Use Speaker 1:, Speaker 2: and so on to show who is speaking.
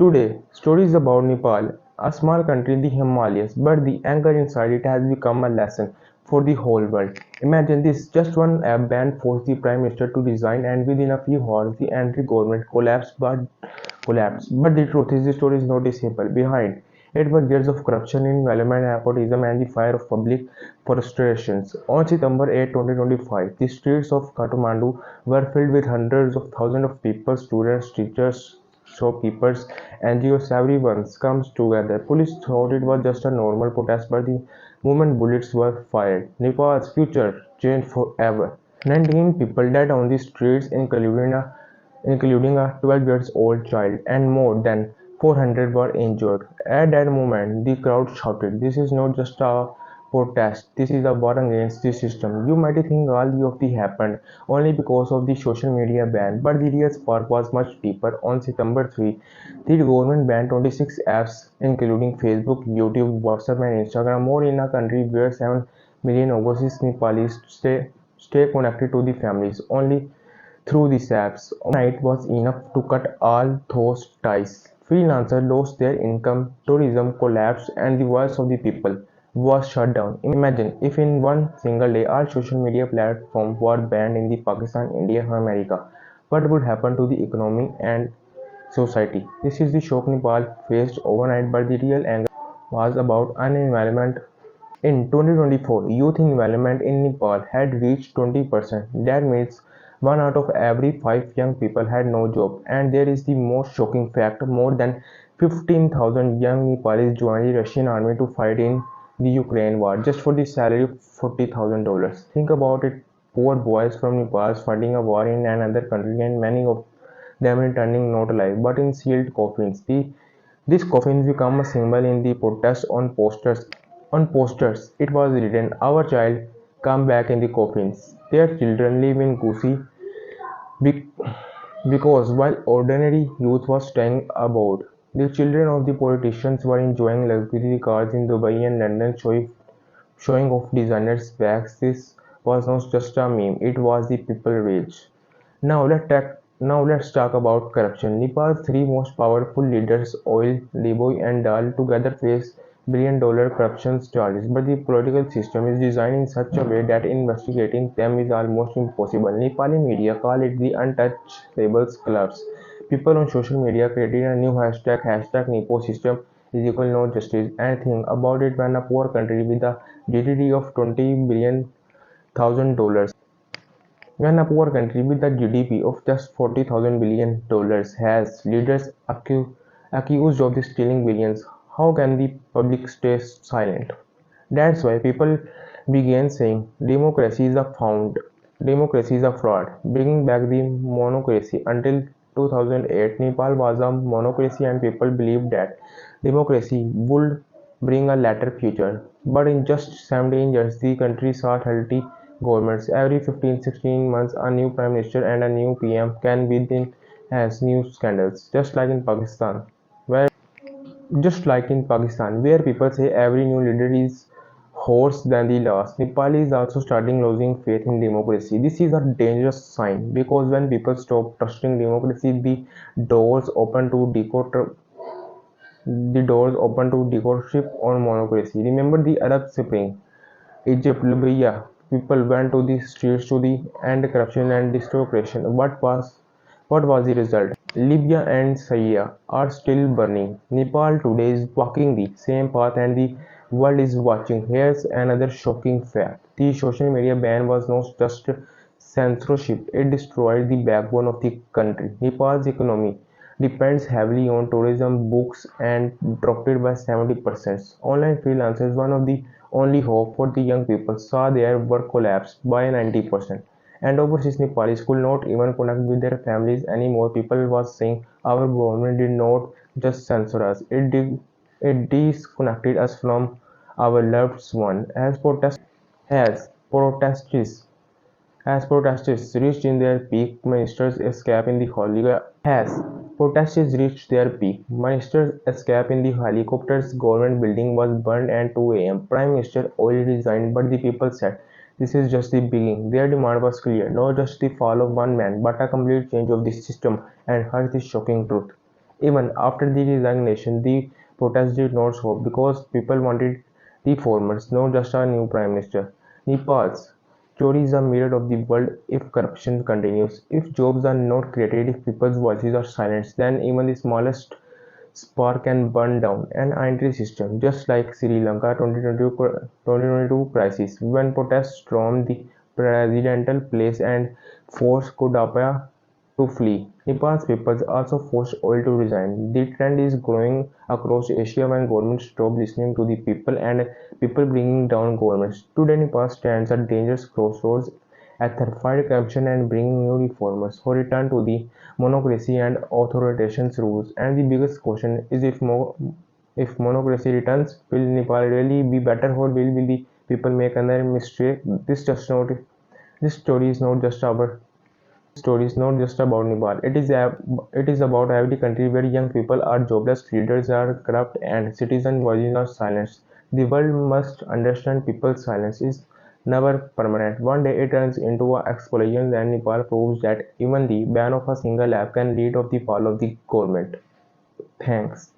Speaker 1: Today, stories about Nepal, a small country in the Himalayas, but the anger inside it has become a lesson for the whole world. Imagine this, just one app ban forced the Prime Minister to resign and within a few hours the anti-government collapsed. But the truth is the story is not simple. Behind it were years of corruption, involvement, nepotism and the fire of public frustrations. On September 8, 2025, the streets of Kathmandu were filled with hundreds of thousands of people, students, teachers, shopkeepers, NGOs, everyone comes together. Police thought it was just a normal protest, but the moment bullets were fired, Nepal's future changed forever. 19 people died on the streets, including a 12 years old child, and more than 400 were injured. At that moment, the crowd shouted, "This is not just a protest, this is a war against the system." You might think all of this happened only because of the social media ban, but the real spark was much deeper. On September 3, the government banned 26 apps, including Facebook, YouTube, WhatsApp, and Instagram, more in a country where 7 million overseas Nepalis stay connected to the families. Only through these apps, overnight was enough to cut all those ties. Freelancers lost their income, tourism collapsed, and the voice of the people was shut down. Imagine if in one single day all social media platforms were banned in the Pakistan, India, and America. What would happen to the economy and society? This is the shock Nepal faced overnight, but the real anger was about unemployment. In 2024, youth enrollment in Nepal had reached 20%. That means one out of every five young people had no job. And there is the most shocking fact, more than 15,000 young Nepalis joined the Russian army to fight in the Ukraine war just for the salary of $40,000. Think about it, poor boys from Nepal fighting a war in another country and many of them returning not alive but in sealed coffins. These coffins become a symbol in the protest on posters. On posters, it was written, "Our child come back in the coffins." Their children live in Kusi because while ordinary youth was staying aboard, the children of the politicians were enjoying luxury cars in Dubai and London, showing off designers' bags. This was not just a meme; it was the people rage. Now let's talk about corruption. Nepal's three most powerful leaders, oil, Liboy, and Dal, together face billion-dollar corruption charges. But the political system is designed in such a way that investigating them is almost impossible. Nepali media call it the untouchables clubs. People on social media created a new hashtag Nepo system is equal no justice. And think about it, when a poor country with a GDP of 20 billion thousand dollars when a poor country with a GDP of just $40,000 billion has leaders accused of stealing billions, how can the public stay silent? That's why people began saying democracy is a fraud, bringing back the monocracy. Until 2008, Nepal was a monocracy and people believed that democracy would bring a later future. But in just 17 years, the country saw 30 governments. Every 15-16 months, a new prime minister and a new PM can within has new scandals, where people say every new leader is worse than the last. Nepal is also starting losing faith in democracy. This is a dangerous sign because when people stop trusting democracy, doors open to dictatorship or monocracy. Remember the Arab Spring, Egypt, Libya. People went to the streets to the end corruption and destruction. What was the result? Libya and Syria are still burning. Nepal today is walking the same path and the world is watching. Here's another shocking fact. The social media ban was not just censorship, it destroyed the backbone of the country. Nepal's economy depends heavily on tourism, books, and dropped by 70%. Online freelancers, one of the only hope for the young people, saw their work collapse by 90%. And overseas Nepalis could not even connect with their families anymore. People was saying our government did not just censor us, it disconnected us from our loved one. As protests as protests reached in their peak, ministers escape in the as protests reached their peak, ministers escape in the helicopters, government building was burned at 2 a.m. Prime Minister Oil resigned, but the people said this is just the beginning. Their demand was clear, not just the fall of one man, but a complete change of the system. And here's the shocking truth. Even after the resignation, the protest did not stop because people wanted reformers, not just a new prime minister. Nepal's story is a mirror of the world. If corruption continues, if jobs are not created, if people's voices are silenced, then even the smallest spark can burn down an entire system, just like Sri Lanka 2022 crisis, when protests stormed the presidential palace and forced Kudapa to flee. Nepal's people also forced oil to resign. The trend is growing across Asia when governments stop listening to the people and people bringing down governments. Today, Nepal stands at dangerous crossroads fight corruption and bring new reformers who return to the monocracy and authoritarian rules. And the biggest question is if monocracy returns, will Nepal really be better or will the people make another mistake? This story is not just about Nepal. It is about every country where young people are jobless, leaders are corrupt, and citizen voices are silenced. The world must understand people's silence is never permanent. One day it turns into an explosion, and Nepal proves that even the ban of a single app can lead to the fall of the government. Thanks.